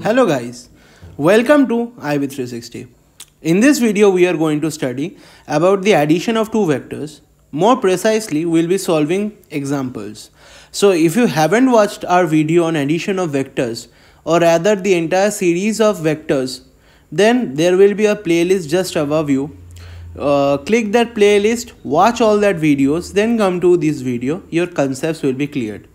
Hello guys, welcome to IB360. In this video we are going to study about the addition of two vectors. More precisely, we'll be solving examples. So if you haven't watched our video on addition of vectors, or rather the entire series of vectors, then there will be a playlist just above you. Click that playlist, watch all that videos, then come to this video. Your concepts will be cleared.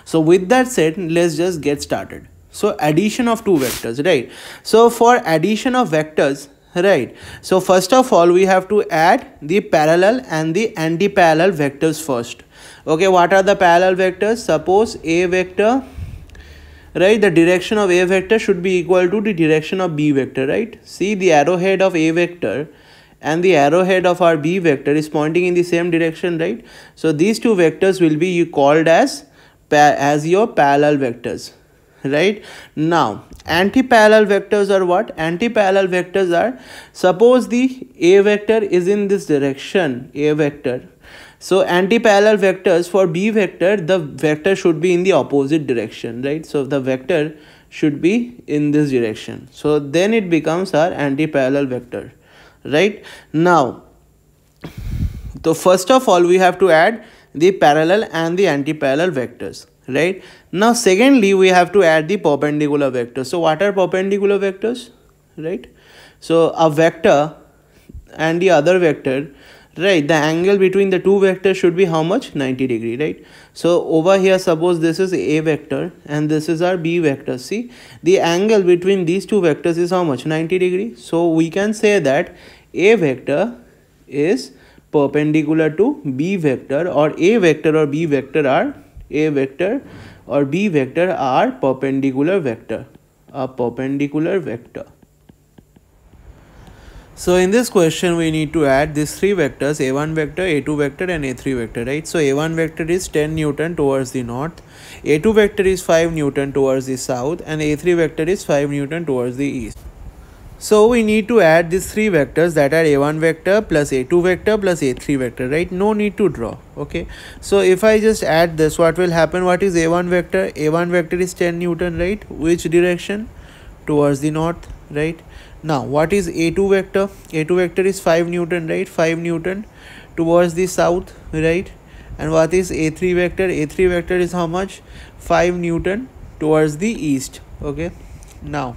So with that said, let's just get started. So addition of two vectors, right? So for addition of vectors, right, so first of all we have to add the parallel and the anti-parallel vectors first. Okay, what are the parallel vectors? Suppose a vector, right, the direction of a vector should be equal to the direction of b vector, right? See, the arrowhead of a vector and the arrowhead of our b vector is pointing in the same direction, right? So these two vectors will be called as your parallel vectors. Right now, anti-parallel vectors are what? Anti-parallel vectors are, suppose the a vector is in this direction, a vector. So anti-parallel vectors for b vector, the vector should be in the opposite direction, right? So the vector should be in this direction. So then it becomes our anti-parallel vector, right? Now, so first of all we have to add the parallel and the anti-parallel vectors. Right now, secondly we have to add the perpendicular vectors. So what are perpendicular vectors? Right, so a vector and the other vector, right, the angle between the two vectors should be how much? 90 degree, right? So over here, suppose this is a vector and this is our b vector. See, the angle between these two vectors is how much? 90 degree. So we can say that a vector is perpendicular to b vector, or a vector or b vector are a vector or b vector are perpendicular vector, a perpendicular vector. So in this question we need to add these three vectors, a1 vector, a2 vector and a3 vector, right? So a1 vector is 10 Newton towards the north, a2 vector is 5 Newton towards the south, and a3 vector is 5 Newton towards the east. So we need to add these three vectors, that are a1 vector plus a2 vector plus a3 vector, right? No need to draw. Okay, so if I just add this, what will happen? What is a1 vector? A1 vector is 10 Newton, right? Which direction? Towards the north, right? Now what is a2 vector? A2 vector is 5 Newton, right? 5 Newton towards the south, right? And what is a3 vector? A3 vector is how much? 5 Newton towards the east. Okay, now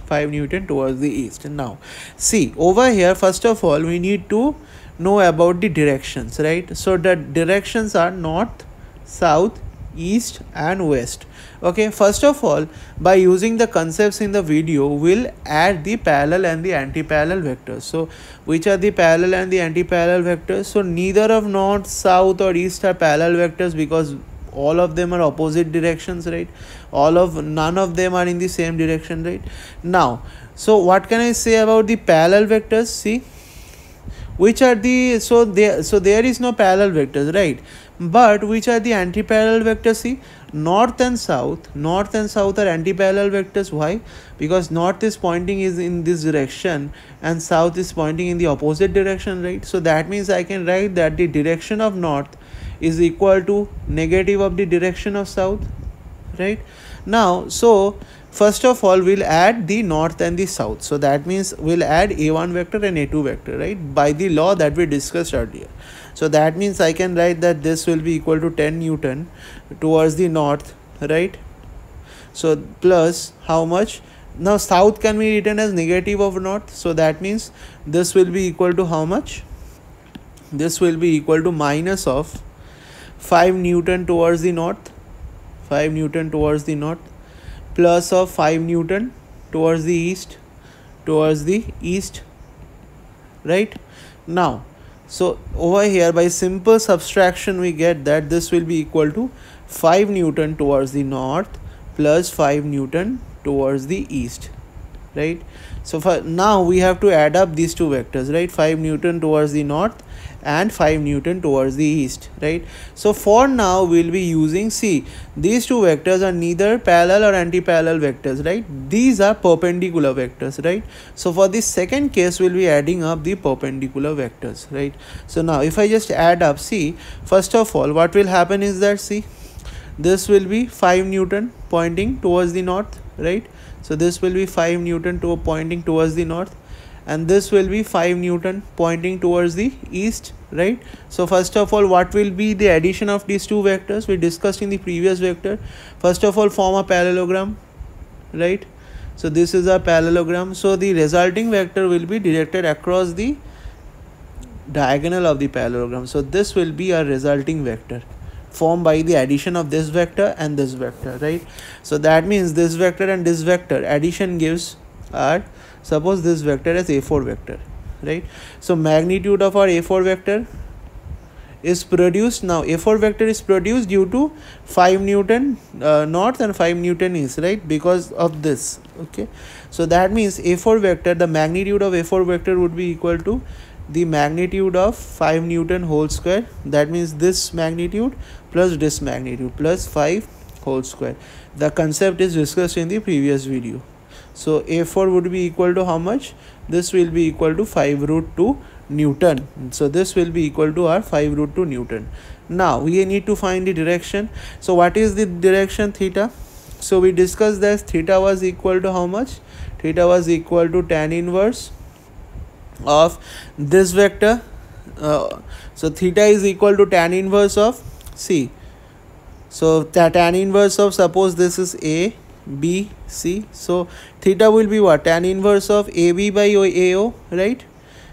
5 Newton towards the east. Now see, over here first of all we need to know about the directions, right? So the directions are north, south, east and west. Okay, first of all, by using the concepts in the video, we'll add the parallel and the anti-parallel vectors. So which are the parallel and the anti-parallel vectors? So neither of north, south or east are parallel vectors, because all of them are opposite directions, right? None of them are in the same direction, right? Now, so what can I say about the parallel vectors? See, which are the, so there is no parallel vectors, right? But which are the anti-parallel vectors? See, north and south are anti-parallel vectors. Why? Because north is pointing is in this direction and south is pointing in the opposite direction, right? So that means I can write that the direction of north is equal to negative of the direction of south, right? Now, so first of all we'll add the north and the south. So that means we'll add a1 vector and a2 vector, right, by the law that we discussed earlier. So that means I can write that this will be equal to 10 Newton towards the north, right? So plus how much? Now south can be written as negative of north, so that means this will be equal to how much? This will be equal to minus of 5 Newton towards the north, 5 Newton towards the north, plus of 5 Newton towards the east, right? Now, so over here by simple subtraction we get that this will be equal to 5 Newton towards the north plus 5 Newton towards the east, right? So for now we have to add up these two vectors, right? 5 Newton towards the north and 5 Newton towards the east, right? So for now we'll be using, see, these two vectors are neither parallel or anti-parallel vectors, right? These are perpendicular vectors, right? So for this second case we'll be adding up the perpendicular vectors, right? So now if I just add up, see, first of all what will happen is that, see, this will be 5 Newton pointing towards the north, right? So this will be 5 Newton pointing towards the north, and this will be 5 Newton pointing towards the east, right? So first of all, what will be the addition of these two vectors we discussed in the previous vector? First of all, form a parallelogram, right? So this is a parallelogram. So the resulting vector will be directed across the diagonal of the parallelogram. So this will be a resulting vector formed by the addition of this vector and this vector, right? So that means this vector and this vector addition gives our, suppose this vector as a4 vector, right? So magnitude of our a4 vector is produced, now a4 vector is produced due to 5 Newton north and 5 Newton east, right, because of this, okay? So that means a4 vector, the magnitude of a4 vector would be equal to the magnitude of 5 Newton whole square, that means this magnitude plus this magnitude plus 5 whole square. The concept is discussed in the previous video. So a4 would be equal to how much? This will be equal to 5 root 2 Newton. So this will be equal to our 5 root 2 Newton. Now we need to find the direction. So what is the direction? Theta. So we discussed that theta was equal to how much? Theta was equal to tan inverse of this vector. So theta is equal to tan inverse of, see, so tan inverse of, suppose this is A, B, C, so theta will be what? Tan inverse of AB by AO, right?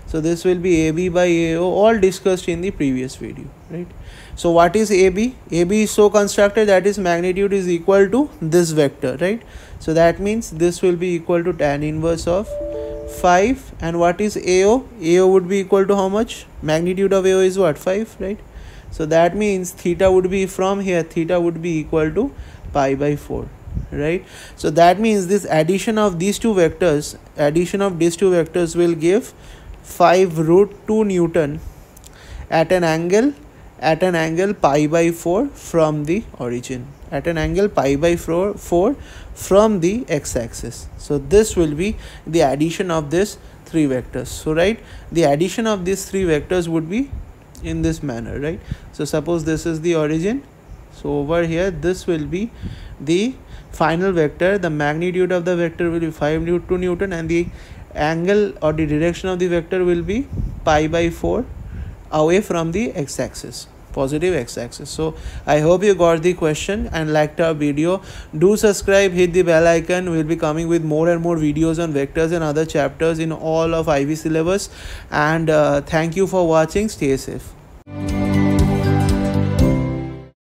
So this will be AB by AO, all discussed in the previous video, right? So what is AB? AB is so constructed that its magnitude is equal to this vector, right? So that means this will be equal to tan inverse of 5, and what is AO? AO would be equal to how much? Magnitude of AO is what? 5, right? So that means theta would be, from here theta would be equal to pi by 4, right? So that means this addition of these two vectors, will give 5 root 2 Newton at an angle pi by 4 from the origin, at an angle pi by 4 from the x-axis. So this will be the addition of these three vectors. So right, the addition of these three vectors would be in this manner, right? So suppose this is the origin, so over here this will be the final vector, the magnitude of the vector will be 5 root 2 Newton, and the angle or the direction of the vector will be pi by 4 away from the x-axis, positive x-axis. So I hope you got the question and liked our video. Do subscribe, hit the bell icon. We'll be coming with more and more videos on vectors and other chapters in all of IB syllabus. And thank you for watching. Stay safe.